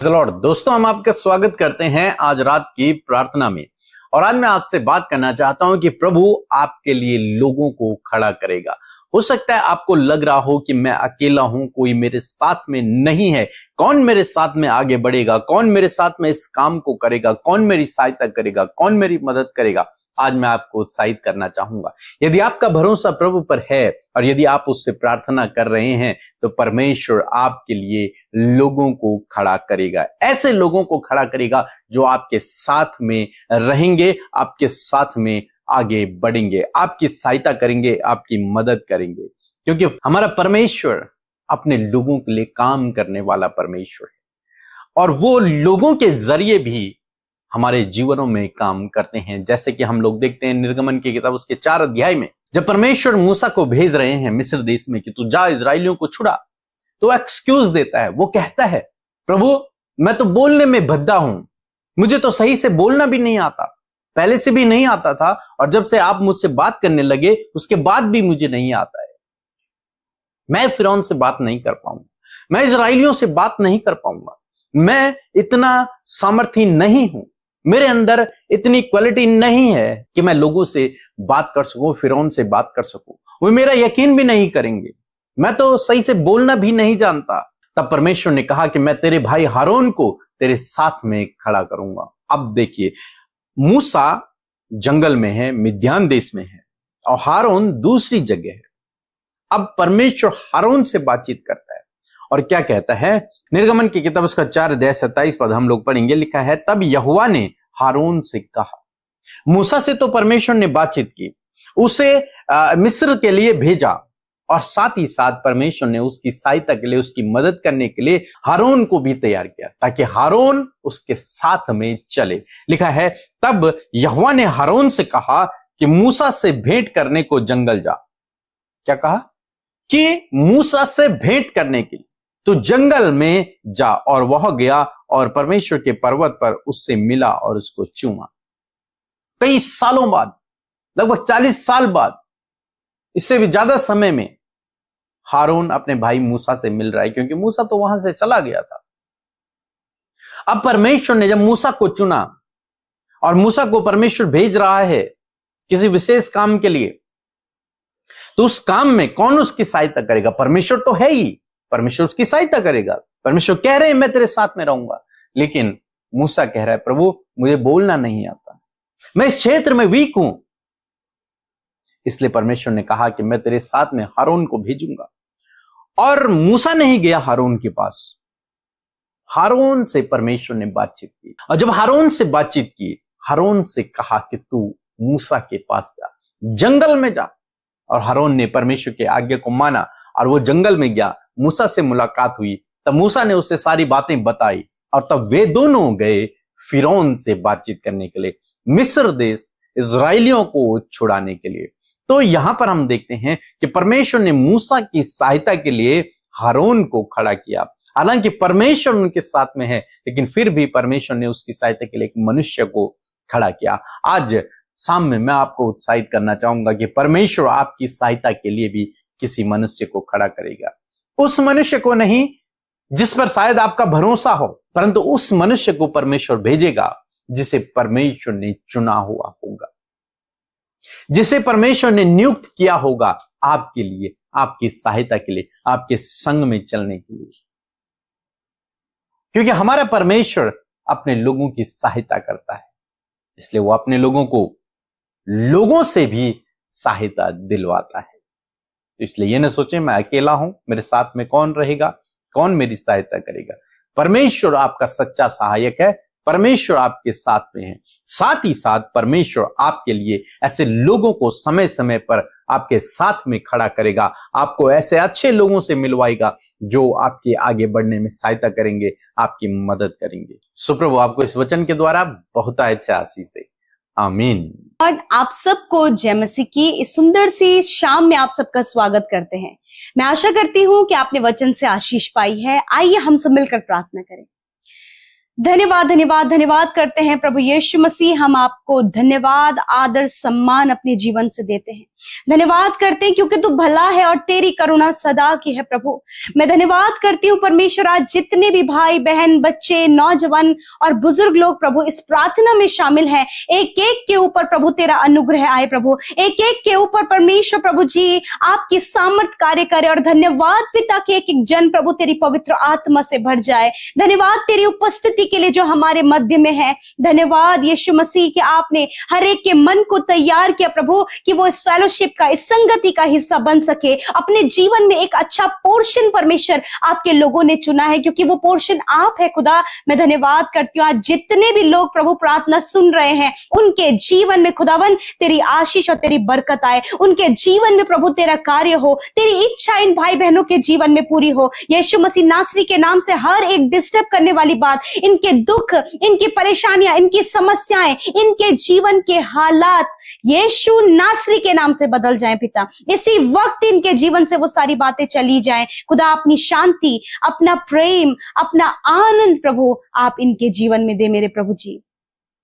Lord दोस्तों, हम आपका स्वागत करते हैं आज रात की प्रार्थना में। और आज मैं आपसे बात करना चाहता हूं कि प्रभु आपके लिए लोगों को खड़ा करेगा। हो सकता है आपको लग रहा हो कि मैं अकेला हूं, कोई मेरे साथ में नहीं है। कौन मेरे साथ में आगे बढ़ेगा, कौन मेरे साथ में इस काम को करेगा, कौन मेरी सहायता करेगा, कौन मेरी मदद करेगा। आज मैं आपको उत्साहित करना चाहूंगा। यदि आपका भरोसा प्रभु पर है और यदि आप उससे प्रार्थना कर रहे हैं तो परमेश्वर आपके लिए लोगों को खड़ा करेगा। ऐसे लोगों को खड़ा करेगा जो आपके साथ में रहेंगे, आपके साथ में आगे बढ़ेंगे, आपकी सहायता करेंगे, आपकी मदद करेंगे। क्योंकि हमारा परमेश्वर अपने लोगों के लिए काम करने वाला परमेश्वर है और वो लोगों के जरिए भी हमारे जीवनों में काम करते हैं। जैसे कि हम लोग देखते हैं निर्गमन की किताब उसके 4 अध्याय में, जब परमेश्वर मूसा को भेज रहे हैं मिस्र देश में कि तू जा इजराइलियों को छुड़ा, तो एक्सक्यूज देता है। वो कहता है, प्रभु मैं तो बोलने में भद्दा हूं, मुझे तो सही से बोलना भी नहीं आता, पहले से भी नहीं आता था और जब से आप मुझसे बात करने लगे उसके बाद भी मुझे नहीं आता है। मैं फिरौन से बात नहीं कर पाऊंगा, मैं इजराइलियों से बात नहीं कर पाऊंगा, मैं इतना सामर्थी नहीं हूं, मेरे अंदर इतनी क्वालिटी नहीं है कि मैं लोगों से बात कर सकूं, फिरौन से बात कर सकूं। वो मेरा यकीन भी नहीं करेंगे, मैं तो सही से बोलना भी नहीं जानता। तब परमेश्वर ने कहा कि मैं तेरे भाई हारून को तेरे साथ में खड़ा करूंगा। अब देखिए, मूसा जंगल में है, मिद्यान देश में है और हारून दूसरी जगह है। अब परमेश्वर हारून से बातचीत करता है और क्या कहता है, निर्गमन की किताब उसका 4 अध्याय 27 पद हम लोग पढ़ेंगे। लिखा है, तब यहोवा ने हारून से कहा। मूसा से तो परमेश्वर ने बातचीत की, उसे मिस्र के लिए भेजा और साथ ही साथ परमेश्वर ने उसकी सहायता के लिए, उसकी मदद करने के लिए हारून को भी तैयार किया ताकि हारून उसके साथ में चले। लिखा है, तब यहोवा ने हारून से कहा कि मूसा से भेंट करने को जंगल जा। क्या कहा कि मूसा से भेंट करने के लिए तो जंगल में जा। और वह गया और परमेश्वर के पर्वत पर उससे मिला और उसको चूमा। कई सालों बाद, लगभग 40 साल बाद, इससे भी ज्यादा समय में हारून अपने भाई मूसा से मिल रहा है, क्योंकि मूसा तो वहां से चला गया था। अब परमेश्वर ने जब मूसा को चुना और मूसा को परमेश्वर भेज रहा है किसी विशेष काम के लिए, तो उस काम में कौन उसकी सहायता करेगा? परमेश्वर तो है ही, परमेश्वर उसकी सहायता करेगा। परमेश्वर कह रहे हैं मैं तेरे साथ में रहूंगा, लेकिन मूसा कह रहा है, प्रभु मुझे बोलना नहीं आता, मैं इस क्षेत्र में वीक हूं। इसलिए परमेश्वर ने कहा कि मैं तेरे साथ में हारून को भेजूंगा। और मूसा नहीं गया हारून के पास, हारून से परमेश्वर ने बातचीत की। और जब हारून से बातचीत की, हारून से कहा कि तू मूसा के पास जा, जंगल में जा। और हारून ने परमेश्वर के आज्ञा को माना और वो जंगल में गया, मूसा से मुलाकात हुई। तब मूसा ने उससे सारी बातें बताई और तब वे दोनों गए फिरौन से बातचीत करने के लिए, मिस्र देश इजराइलियों को छुड़ाने के लिए। तो यहां पर हम देखते हैं कि परमेश्वर ने मूसा की सहायता के लिए हारून को खड़ा किया। हालांकि परमेश्वर उनके साथ में है, लेकिन फिर भी परमेश्वर ने उसकी सहायता के लिए एक मनुष्य को खड़ा किया। आज शाम में मैं आपको उत्साहित करना चाहूंगा कि परमेश्वर आपकी सहायता के लिए भी किसी मनुष्य को खड़ा करेगा। उस मनुष्य को नहीं जिस पर शायद आपका भरोसा हो, परंतु उस मनुष्य को परमेश्वर भेजेगा जिसे परमेश्वर ने चुना हुआ होगा, जिसे परमेश्वर ने नियुक्त किया होगा आपके लिए, आपकी सहायता के लिए, आपके संग में चलने के लिए। क्योंकि हमारा परमेश्वर अपने लोगों की सहायता करता है, इसलिए वो अपने लोगों को लोगों से भी सहायता दिलवाता है। इसलिए ये ना सोचें मैं अकेला हूं, मेरे साथ में कौन रहेगा, कौन मेरी सहायता करेगा। परमेश्वर आपका सच्चा सहायक है, परमेश्वर आपके साथ में है। साथ ही साथ परमेश्वर आपके लिए ऐसे लोगों को समय समय पर आपके साथ में खड़ा करेगा, आपको ऐसे अच्छे लोगों से मिलवाएगा जो आपके आगे बढ़ने में सहायता करेंगे, आपकी मदद करेंगे। सो प्रभु आपको इस वचन के द्वारा बहुत अच्छा आशीष दे। आमीन। और आप सबको जय मसीह की इस सुंदर सी शाम में आप सबका स्वागत करते हैं। मैं आशा करती हूं कि आपने वचन से आशीष पाई है। आइए हम सब मिलकर प्रार्थना करें। धन्यवाद धन्यवाद धन्यवाद करते हैं प्रभु यीशु मसीह। हम आपको धन्यवाद, आदर, सम्मान अपने जीवन से देते हैं। धन्यवाद करते हैं क्योंकि तू भला है और तेरी करुणा सदा की है प्रभु। मैं धन्यवाद करती हूँ परमेश्वर, आज जितने भी भाई बहन, बच्चे, नौजवान और बुजुर्ग लोग प्रभु इस प्रार्थना में शामिल हैं, एक एक के ऊपर प्रभु तेरा अनुग्रह आए प्रभु। एक एक के ऊपर परमेश्वर प्रभु जी आपकी सामर्थ कार्य करे। और धन्यवाद पिता कि एक एक जन प्रभु तेरी पवित्र आत्मा से भर जाए। धन्यवाद तेरी उपस्थिति के लिए जो हमारे मध्य में है। धन्यवाद यीशु मसीह कि आपने हर एक के मन को तैयार किया प्रभु कि वो इस फेलोशिप का, इस संगति का हिस्सा बन सके। अपने जीवन में एक अच्छा पोर्शन परमेश्वर आपके लोगों ने चुना है, क्योंकि वो पोर्शन आप है खुदा। मैं धन्यवाद करती हूँ आज जितने भी लोग प्रभु प्रार्थना सुन रहे हैं, उनके जीवन में खुदावन तेरी आशीष और तेरी बरकत आए। उनके जीवन में प्रभु तेरा कार्य हो, तेरी इच्छा इन भाई बहनों के जीवन में पूरी हो। यीशु मसीह नासरी के नाम से हर एक डिस्टर्ब करने वाली बात, इनके दुख, इनकी परेशानियां, इनकी समस्याएं, इनके जीवन के हालात यीशु नासरी के नाम से बदल जाएं पिता। इसी वक्त इनके जीवन से वो सारी बातें चली जाएं खुदा। अपनी शांति, अपना प्रेम, अपना आनंद प्रभु आप इनके जीवन में दे मेरे प्रभु जी।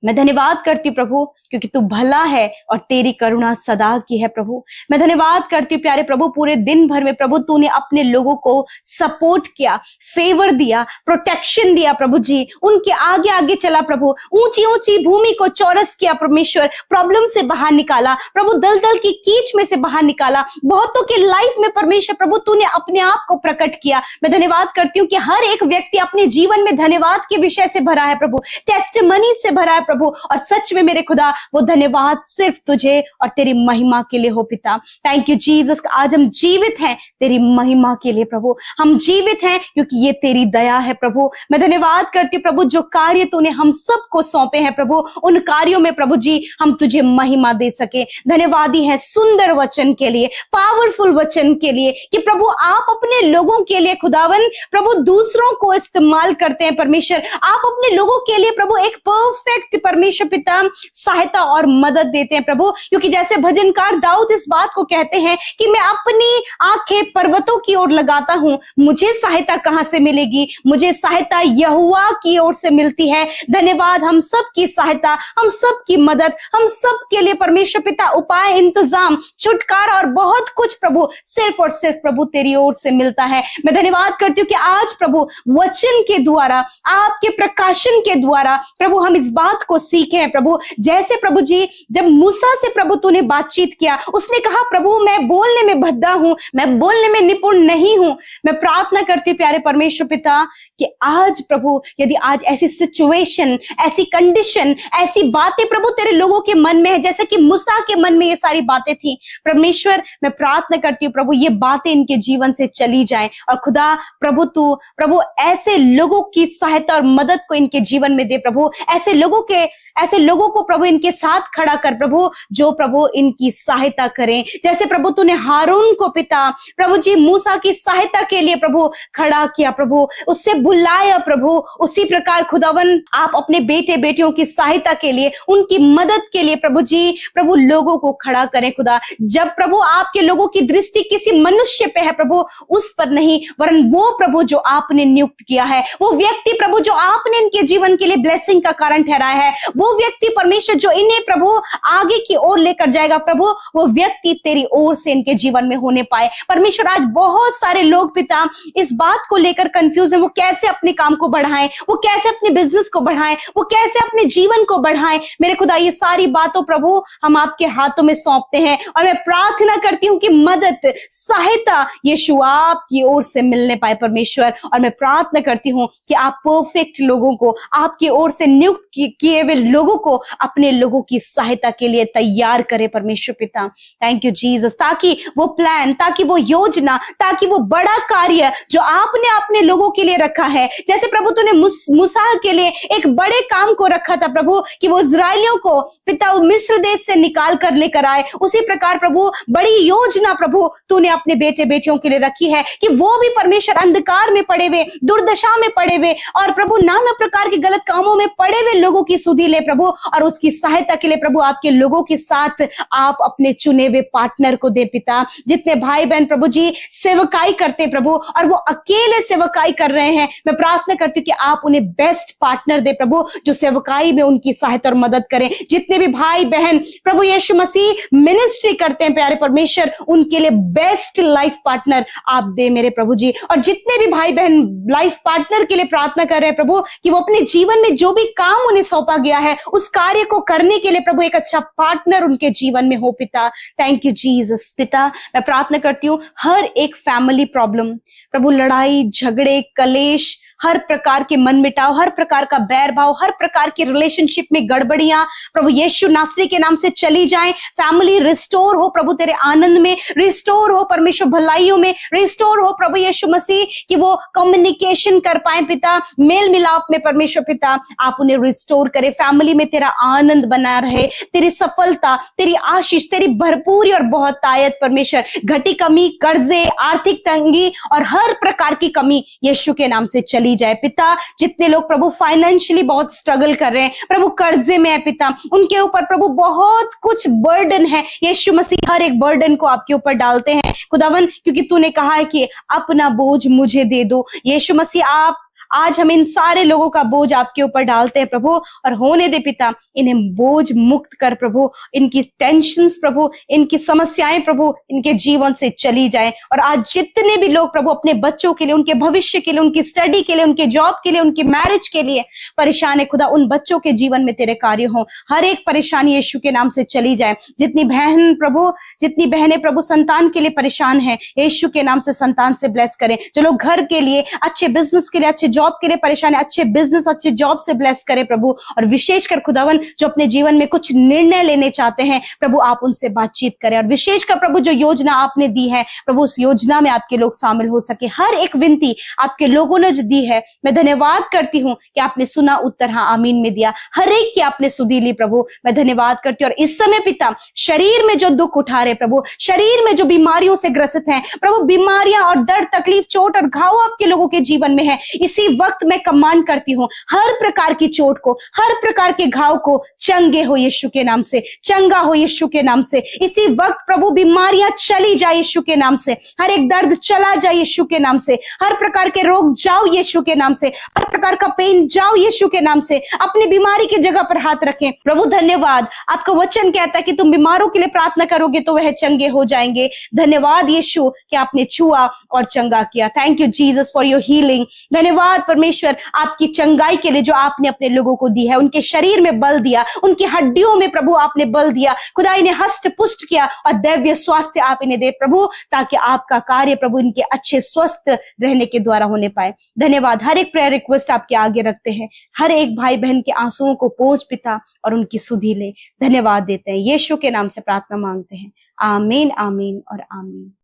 मैं धन्यवाद करती हूँ प्रभु क्योंकि तू भला है और तेरी करुणा सदा की है प्रभु। मैं धन्यवाद करती हूँ प्यारे प्रभु, पूरे दिन भर में प्रभु तूने अपने लोगों को सपोर्ट किया, फेवर दिया, प्रोटेक्शन दिया प्रभु जी। उनके आगे आगे चला प्रभु, ऊंची ऊंची भूमि को चौरस किया परमेश्वर, प्रॉब्लम से बाहर निकाला प्रभु, दलदल की कीच में से बाहर निकाला। बहुतों के लाइफ में परमेश्वर प्रभु तूने अपने आप को प्रकट किया। मैं धन्यवाद करती हूँ कि हर एक व्यक्ति अपने जीवन में धन्यवाद के विषय से भरा है प्रभु, टेस्टिमनी से भरा है प्रभु। और सच में मेरे खुदा वो धन्यवाद सिर्फ तुझे और तेरी महिमा के लिए हो पिता। Thank you Jesus. आज हम जीवित हैं तेरी महिमा के लिए प्रभु। हम जीवित हैं क्योंकि ये तेरी दया है प्रभु। मैं धन्यवाद करती हूँ प्रभु, जो कार्य तूने हम सबको सौंपे हैं प्रभु, उन कार्यों में प्रभु जी हम तुझे महिमा दे सके। धन्यवादी है सुंदर वचन के लिए, पावरफुल वचन के लिए कि प्रभु आप अपने लोगों के लिए खुदावन प्रभु दूसरों को इस्तेमाल करते हैं परमेश्वर। आप अपने लोगों के लिए प्रभु एक परफेक्ट परमेश्वर पिता सहायता और मदद देते हैं प्रभु। क्योंकि जैसे भजनकार दाऊद इस बात को कहते हैं कि मैं अपनी आंखें पर्वतों की ओर लगाता हूं, मुझे सहायता कहां से मिलेगी? मुझे सहायता यहोवा की ओर से मिलती है। धन्यवाद, हम सब की सहायता, हम सब की मदद, हम सब के लिए परमेश्वर पिता उपाय, इंतजाम, छुटकारा और बहुत कुछ प्रभु सिर्फ और सिर्फ प्रभु तेरी ओर से मिलता है। मैं धन्यवाद करती हूँ कि आज प्रभु वचन के द्वारा, आपके प्रकाशन के द्वारा प्रभु हम इस बात को सीखे हैं प्रभु। जैसे प्रभु जी जब मूसा से प्रभु तूने बातचीत किया, उसने कहा प्रभु मैं बोलने में भद्दा हूं, मैं बोलने में निपुण नहीं हूं। मैं प्रार्थना करती हूं प्यारे परमेश्वर पिता कि आज प्रभु यदि आज ऐसी सिचुएशन, ऐसी कंडीशन, ऐसी बातें प्रभु तेरे लोगों के मन में है जैसे कि मूसा के मन में ये सारी बातें थी, परमेश्वर मैं प्रार्थना करती हूँ प्रभु ये बातें इनके जीवन से चली जाएं। और खुदा प्रभु तू प्रभु ऐसे लोगों की सहायता और मदद को इनके जीवन में दे प्रभु। ऐसे लोगों को प्रभु इनके साथ खड़ा कर प्रभु, जो प्रभु इनकी सहायता करें। जैसे प्रभु तूने हारून को पिता प्रभु जी मूसा की सहायता के लिए प्रभु खड़ा किया प्रभु, उससे बुलाया प्रभु, उसी प्रकार खुदावन आप अपने बेटे बेटियों की सहायता के लिए, उनकी मदद के लिए प्रभु जी प्रभु लोगों को खड़ा करें खुदा। जब प्रभु आपके लोगों की दृष्टि किसी मनुष्य पे है प्रभु, उस पर नहीं, वरन वो प्रभु जो आपने नियुक्त किया है, वो व्यक्ति प्रभु जो आपने इनके जीवन के लिए ब्लेसिंग का कारण ठहराया है, वो व्यक्ति परमेश्वर जो इन्हें प्रभु आगे की ओर लेकर जाएगा प्रभु, वो व्यक्ति तेरी ओर से इनके जीवन में होने पाए। परमेश्वर आज बहुत सारे लोग पिता इस बात को लेकर कंफ्यूज है, वो कैसे अपने काम को बढ़ाएं, वो कैसे अपने बिजनेस को बढ़ाएं, वो कैसे अपने जीवन को बढ़ाएं। मेरे खुदा ये सारी बातों प्रभु हम आपके हाथों में सौंपते हैं और मैं प्रार्थना करती हूँ कि मदद, सहायता यीशु आपकी ओर से मिलने पाए परमेश्वर। और मैं प्रार्थना करती हूँ कि आप परफेक्ट लोगों को, आपकी ओर से नियुक्त किए हुए लोगों को अपने लोगों की सहायता के लिए तैयार करे परमेश्वर पिता। थैंक यू जीसस, ताकि वो प्लान, ताकि वो योजना, ताकि वो बड़ा कार्य जो आपने अपने लोगों के लिए रखा है, जैसे प्रभु तूने मूसा के लिए एक बड़े काम को रखा था प्रभु कि वो इस्राएलियों को पिता मिस्र देश से निकाल कर लेकर आए, उसी प्रकार प्रभु बड़ी योजना प्रभु तूने अपने बेटे बेटियों के लिए रखी है कि वो भी परमेश्वर अंधकार में पड़े हुए, दुर्दशा में पड़े हुए और प्रभु नाना प्रकार के गलत कामों में पड़े हुए लोगों की सुधि ले प्रभु, और उसकी सहायता के लिए प्रभु आपके लोगों के साथ आप अपने चुने हुए पार्टनर को दे पिता। जितने भाई बहन प्रभु जी सेवकाई करते प्रभु और वो अकेले सेवकाई कर रहे हैं, मैं प्रार्थना करती हूँ कि आप उन्हें बेस्ट पार्टनर दे प्रभु, जो सेवकाई में उनकी सहायता और मदद करें। जितने भी भाई बहन प्रभु यीशु मसीह मिनिस्ट्री करते हैं प्यारे परमेश्वर, उनके लिए बेस्ट लाइफ पार्टनर आप दे मेरे प्रभु जी। और जितने भी भाई बहन लाइफ पार्टनर के लिए प्रार्थना कर रहे हैं प्रभु कि वो अपने जीवन में जो भी काम उन्हें सौंपा गया है उस कार्य को करने के लिए प्रभु एक अच्छा पार्टनर उनके जीवन में हो पिता। Thank you Jesus. पिता मैं प्रार्थना करती हूँ हर एक फैमिली प्रॉब्लम प्रभु, लड़ाई झगड़े कलेश, हर प्रकार के मन मिटाव, हर प्रकार का बैर भाव, हर प्रकार की रिलेशनशिप में गड़बड़ियां प्रभु यीशु नासरी के नाम से चली जाएं। फैमिली रिस्टोर हो प्रभु तेरे आनंद में, रिस्टोर हो परमेश्वर भलाइयों में, रिस्टोर हो प्रभु यीशु मसीह कि वो कम्युनिकेशन कर पाए पिता, मेल मिलाप में परमेश्वर पिता आप उन्हें रिस्टोर करे। फैमिली में तेरा आनंद बना रहे, तेरी सफलता, तेरी आशीष, तेरी भरपूरी और बहुत तायत परमेश्वर, घटी कमी, कर्जे, आर्थिक तंगी और हर प्रकार की कमी यीशु के नाम से चली जाए पिता। जितने लोग प्रभु फाइनेंशियली बहुत स्ट्रगल कर रहे हैं प्रभु, कर्जे में है पिता, उनके ऊपर प्रभु बहुत कुछ बर्डन है, यीशु मसीह हर एक बर्डन को आपके ऊपर डालते हैं खुदावन, क्योंकि तूने कहा है कि अपना बोझ मुझे दे दो। यीशु मसीह आप आज हम इन सारे लोगों का बोझ आपके ऊपर डालते हैं प्रभु, और होने दे पिता इन्हें बोझ मुक्त कर प्रभु, इनकी टेंशन्स प्रभु, इनकी समस्याएं प्रभु इनके जीवन से चली जाए। और आज जितने भी लोग प्रभु अपने बच्चों के लिए, उनके भविष्य के लिए, उनकी स्टडी के लिए, उनके जॉब के लिए, उनकी मैरिज के लिए परेशान है खुदा, उन बच्चों के जीवन में तेरे कार्य हो, हर एक परेशानी यीशु के नाम से चली जाए। जितनी बहनें प्रभु संतान के लिए परेशान है, यीशु के नाम से संतान से ब्लेस करें। जो लोग घर के लिए, अच्छे बिजनेस के लिए, अच्छे जॉब के लिए परेशान है, अच्छे बिजनेस, अच्छे जॉब से ब्लेस करे प्रभु। और विशेषकर खुदावन जो अपने जीवन में कुछ निर्णय लेने चाहते हैं प्रभु, आप उनसे बातचीत करें। और विशेषकर प्रभु जो योजना आपने दी है प्रभु, उस योजना में आपके लोग शामिल हो सके। हर एक विनती आपके लोगों ने जो दी है, मैं धन्यवाद करती हूँ कि आपने सुना, उत्तर हाँ आमीन में दिया। हर एक की आपने सुधी ली प्रभु, मैं धन्यवाद करती हूँ। और इस समय पिता शरीर में जो दुख उठा रहे प्रभु, शरीर में जो बीमारियों से ग्रसित हैं प्रभु, बीमारियां और दर्द, तकलीफ, चोट और घाव आपके लोगों के जीवन में है, इसी वक्त मैं कमांड करती हूँ हर प्रकार की चोट को, हर प्रकार के घाव को चंगे हो यीशु के नाम से, चंगा हो यीशु के नाम से। इसी वक्त प्रभु बीमारियां चली जाए यीशु के नाम से, हर एक दर्द चला जाए यीशु के नाम से, हर प्रकार के रोग जाओ यीशु के नाम से, हर प्रकार का पेन जाओ यीशु के नाम से। अपनी बीमारी की जगह पर हाथ रखें प्रभु। धन्यवाद, आपका वचन कहता है कि तुम बीमारों के लिए प्रार्थना करोगे तो वह चंगे हो जाएंगे। धन्यवाद यीशु कि आपने छुआ और चंगा किया। Thank you Jesus for your healing. धन्यवाद परमेश्वर आपकी चंगाई के लिए जो आपने अपने लोगों को दी है, उनके शरीर में बल दिया, उनकी हड्डियों में प्रभु आपने बल दिया खुदा, इन्हें हष्ट पुष्ट किया और दैवीय स्वास्थ्य आप इन्हें दे प्रभु, ताकि आपका कार्य प्रभु इनके अच्छे स्वस्थ रहने के द्वारा होने पाए। धन्यवाद। हर एक प्रेयर रिक्वेस्ट आपके आगे रखते हैं, हर एक भाई बहन के आंसुओं को पोंछ पिता और उनकी सुधि ले। धन्यवाद देते हैं, यीशु के नाम से प्रार्थना मांगते हैं, आमीन आमीन और आमीन।